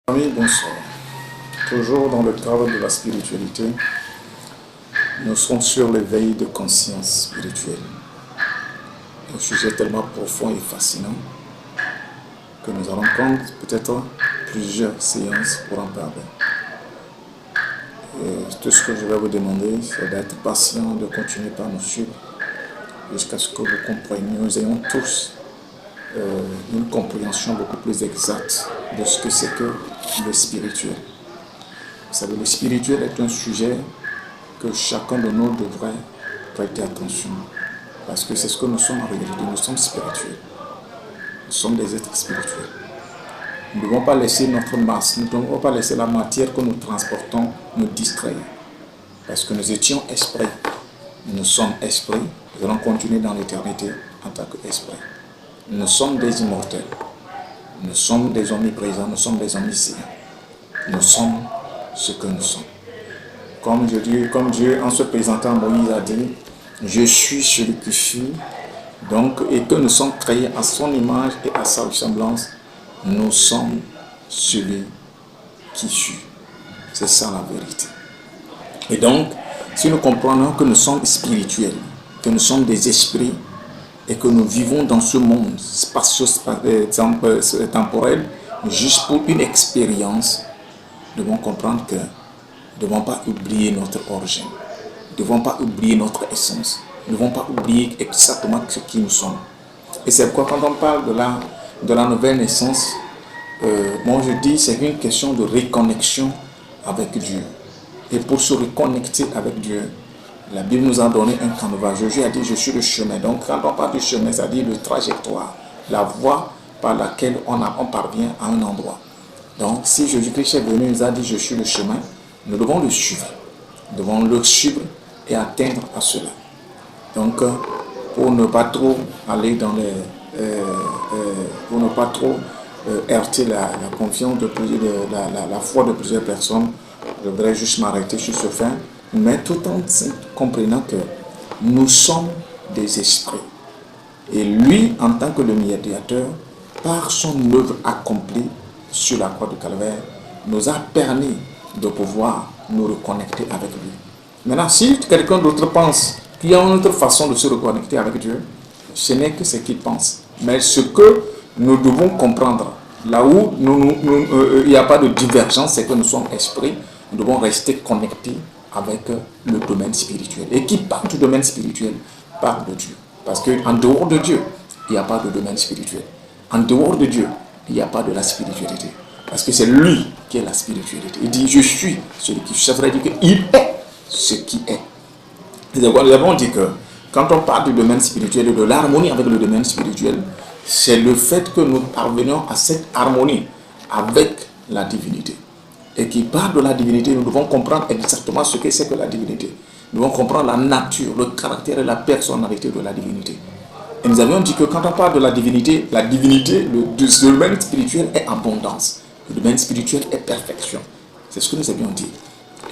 Amis, bonsoir. Toujours dans le cadre de la spiritualité, nous sommes sur l'éveil de conscience spirituelle. Un sujet tellement profond et fascinant que nous allons prendre peut-être plusieurs séances pour en parler. Et tout ce que je vais vous demander, c'est d'être patient, de continuer par nous suivre jusqu'à ce que vous compreniez, nous ayons tous une compréhension beaucoup plus exacte de ce que c'est que le spirituel. Vous savez, le spirituel est un sujet que chacun de nous devrait prêter attention, parce que c'est ce que nous sommes en réalité. Nous sommes spirituels. Nous sommes des êtres spirituels. Nous ne devons pas laisser notre masse, nous ne devons pas laisser la matière que nous transportons nous distraire, parce que nous étions esprits. Nous sommes esprits. Nous allons continuer dans l'éternité en tant qu'esprits. Nous sommes des immortels. Nous sommes des omniprésents. Nous sommes des omniscients. Nous sommes ce que nous sommes. Comme Dieu, en se présentant, Moïse a dit, je suis celui qui suis. Donc, et que nous sommes créés à son image et à sa ressemblance, nous sommes celui qui suis. C'est ça la vérité. Et donc, si nous comprenons que nous sommes spirituels, que nous sommes des esprits, et que nous vivons dans ce monde spatio-temporel juste pour une expérience, nous devons comprendre que nous ne devons pas oublier notre origine, nous ne devons pas oublier notre essence, nous ne devons pas oublier exactement ce qui nous sommes. Et c'est pourquoi quand on parle de la nouvelle naissance, moi je dis c'est une question de reconnexion avec Dieu. Et pour se reconnecter avec Dieu, la Bible nous a donné un canevas. Jésus a dit, je suis le chemin. Donc, quand on parle du chemin, ça dit le trajectoire, la voie par laquelle on parvient à un endroit. Donc, si Jésus-Christ est venu, il nous a dit, je suis le chemin, nous devons le suivre. Nous devons le suivre et atteindre à cela. Donc, pour ne pas trop aller dans les... pour ne pas trop heurter la confiance, la foi de plusieurs personnes, je voudrais juste m'arrêter sur ce fait. Mais tout en comprenant que nous sommes des esprits. Et lui, en tant que le médiateur, par son œuvre accomplie sur la croix du Calvaire, nous a permis de pouvoir nous reconnecter avec lui. Maintenant, si quelqu'un d'autre pense qu'il y a une autre façon de se reconnecter avec Dieu, ce n'est que ce qu'il pense. Mais ce que nous devons comprendre, là où il n'y a pas de divergence, c'est que nous sommes esprits, nous devons rester connectés avec le domaine spirituel. Et qui parle du domaine spirituel parle de Dieu. Parce qu'en dehors de Dieu, il n'y a pas de domaine spirituel. En dehors de Dieu, il n'y a pas de la spiritualité. Parce que c'est lui qui est la spiritualité. Il dit, je suis celui qui... Ça veut dire qu'il est ce qui est. Nous avons dit que quand on parle du domaine spirituel et de l'harmonie avec le domaine spirituel, c'est le fait que nous parvenons à cette harmonie avec la divinité. Et qui parle de la divinité, nous devons comprendre exactement ce que c'est que la divinité. Nous devons comprendre la nature, le caractère et la personnalité de la divinité. Et nous avions dit que quand on parle de la divinité, le domaine spirituel est abondance. Le domaine spirituel est perfection. C'est ce que nous avions dit.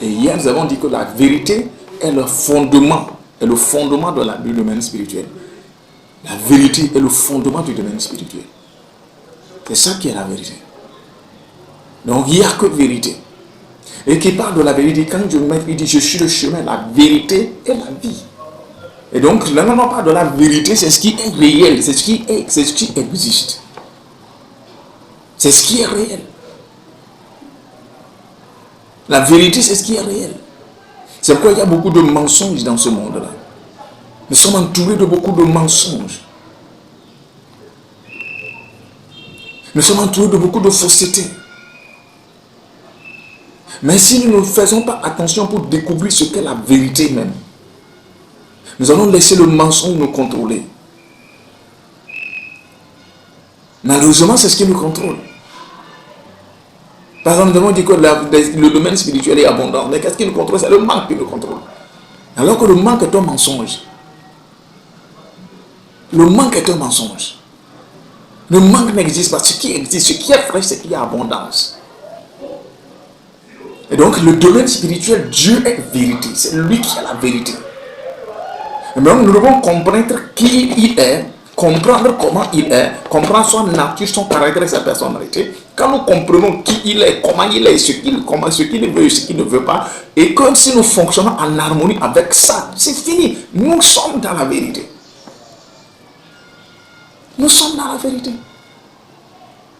Et hier, nous avons dit que la vérité est le fondement du domaine spirituel. La vérité est le fondement du domaine spirituel. C'est ça qui est la vérité. Donc il n'y a que vérité. Et qui parle de la vérité, quand il dit je suis le chemin, la vérité et la vie. Et donc là on parle de la vérité, c'est ce qui est réel, c'est ce qui existe. C'est ce qui est réel. La vérité, c'est ce qui est réel. C'est pourquoi il y a beaucoup de mensonges dans ce monde-là. Nous sommes entourés de beaucoup de mensonges. Nous sommes entourés de beaucoup de fausseté. Mais si nous ne faisons pas attention pour découvrir ce qu'est la vérité même, nous allons laisser le mensonge nous contrôler. Malheureusement, c'est ce qui nous contrôle. Par exemple, nous avons dit que le domaine spirituel est abondant. Mais qu'est-ce qui nous contrôle? C'est le manque qui nous contrôle. Alors que le manque est un mensonge. Le manque est un mensonge. Le manque n'existe pas. Ce qui existe, ce qui est vrai, c'est qu'il y a abondance. Et donc, le domaine spirituel, Dieu est vérité. C'est lui qui a la vérité. Et donc, nous devons comprendre qui il est, comprendre comment il est, comprendre son nature, son caractère et sa personnalité. Quand nous comprenons qui il est, comment il est, ce qu'il veut et ce qu'il ne veut pas, et comme si nous fonctionnons en harmonie avec ça, c'est fini. Nous sommes dans la vérité. Nous sommes dans la vérité.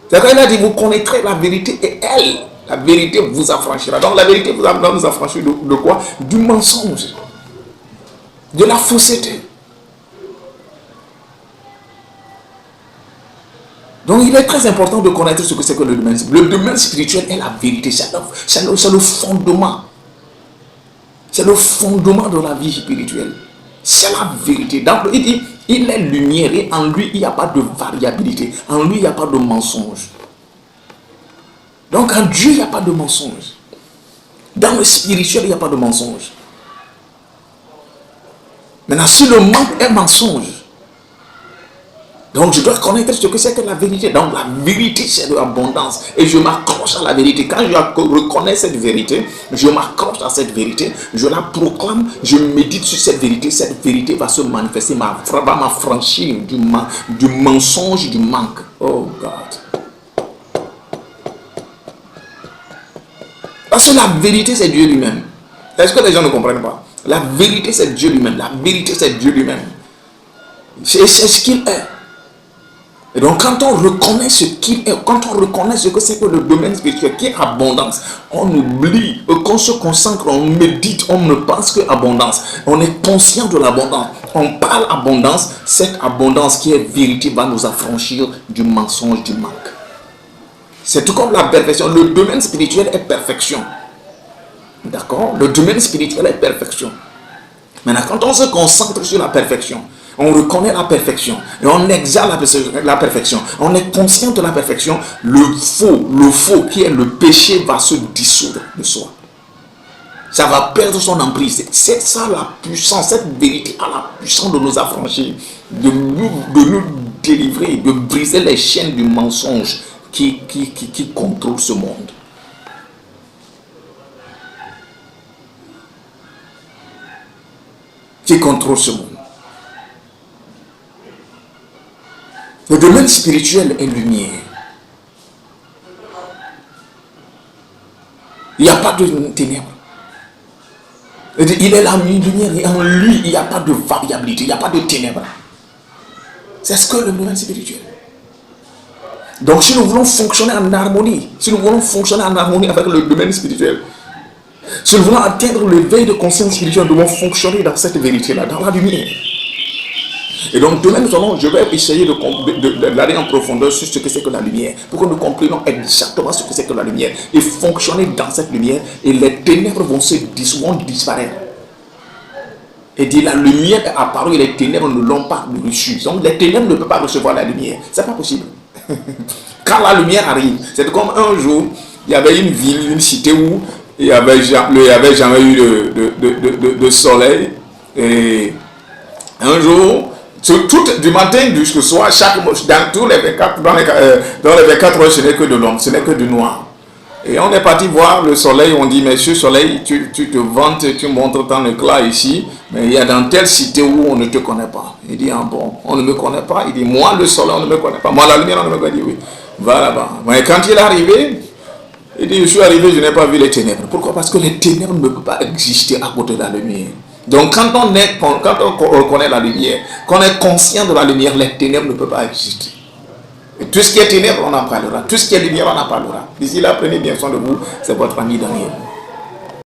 C'est quand il a dit, vous connaîtrez la vérité et elle, la vérité vous affranchira. Donc la vérité vous affranchir de quoi? Du mensonge, de la fausseté. Donc il est très important de connaître ce que c'est que le domaine. Le domaine spirituel est la vérité, c'est le fondement. C'est le fondement de la vie spirituelle. C'est la vérité. Donc il dit, il est lumière et en lui il n'y a pas de variabilité. En lui il n'y a pas de mensonge. Donc en Dieu il n'y a pas de mensonge. Dans le spirituel il n'y a pas de mensonge. Maintenant si le manque est mensonge, donc je dois connaître ce que c'est que la vérité. Donc la vérité c'est de l'abondance. Et je m'accroche à la vérité. Quand je reconnais cette vérité, je m'accroche à cette vérité. Je la proclame, je médite sur cette vérité. Cette vérité va se manifester, va m'affranchir du mensonge, du manque. Oh God. Parce que la vérité c'est Dieu lui-même. Est-ce que les gens ne comprennent pas? La vérité c'est Dieu lui-même. La vérité c'est Dieu lui-même. C'est ce qu'il est. Et donc quand on reconnaît ce qu'il est, quand on reconnaît ce que c'est que le domaine spirituel, qui est abondance, on oublie, qu'on se concentre, on médite, on ne pense que abondance. On est conscient de l'abondance. On parle abondance, cette abondance qui est vérité va nous affranchir du mensonge, du manque. C'est tout comme la perfection. Le domaine spirituel est perfection. D'accord? Le domaine spirituel est perfection. Maintenant, quand on se concentre sur la perfection, on reconnaît la perfection et on exale la perfection. On est conscient de la perfection. Le faux qui est le péché va se dissoudre de soi. Ça va perdre son emprise. C'est ça la puissance, cette vérité a la puissance de nous affranchir, de nous délivrer, de briser les chaînes du mensonge qui contrôle ce monde. Qui contrôle ce monde. Le domaine spirituel est lumière. Il n'y a pas de ténèbres. Il est la lumière et en lui, il n'y a pas de variabilité, il n'y a pas de ténèbres. C'est ce que le domaine spirituel. Donc si nous voulons fonctionner en harmonie, avec le domaine spirituel, si nous voulons atteindre l'éveil de conscience spirituelle, nous devons fonctionner dans cette vérité-là, dans la lumière. Et donc demain, je vais essayer d'aller en profondeur sur ce que c'est que la lumière, pour que nous comprenions exactement ce que c'est que la lumière, et fonctionner dans cette lumière, et les ténèbres vont disparaître. Et dit la lumière est apparue et les ténèbres ne l'ont pas reçue. Donc les ténèbres ne peuvent pas recevoir la lumière. C'est pas possible. Quand la lumière arrive, c'est comme un jour, il y avait une ville, une cité où il n'y avait jamais eu de soleil. Et un jour, du matin jusqu'au soir, dans tous les 24 heures, ce n'est que de l'ombre, ce n'est que du noir. Et on est parti voir le soleil, on dit, mais ce soleil, tu te vantes, tu montres ton éclat ici, mais il y a dans telle cité où on ne te connaît pas. Il dit, ah bon, on ne me connaît pas. Il dit, moi le soleil, on ne me connaît pas. Moi la lumière, on ne me connaît pas. Il dit, oui, va là-bas. Mais quand il est arrivé, il dit, je suis arrivé, je n'ai pas vu les ténèbres. Pourquoi? Parce que les ténèbres ne peuvent pas exister à côté de la lumière. Donc quand on reconnaît la lumière, qu'on est conscient de la lumière, les ténèbres ne peuvent pas exister. Et tout ce qui est ténèbres, on en parlera. Tout ce qui est lumière, on en parlera. D'ici là, prenez bien soin de vous. C'est votre ami Daniel.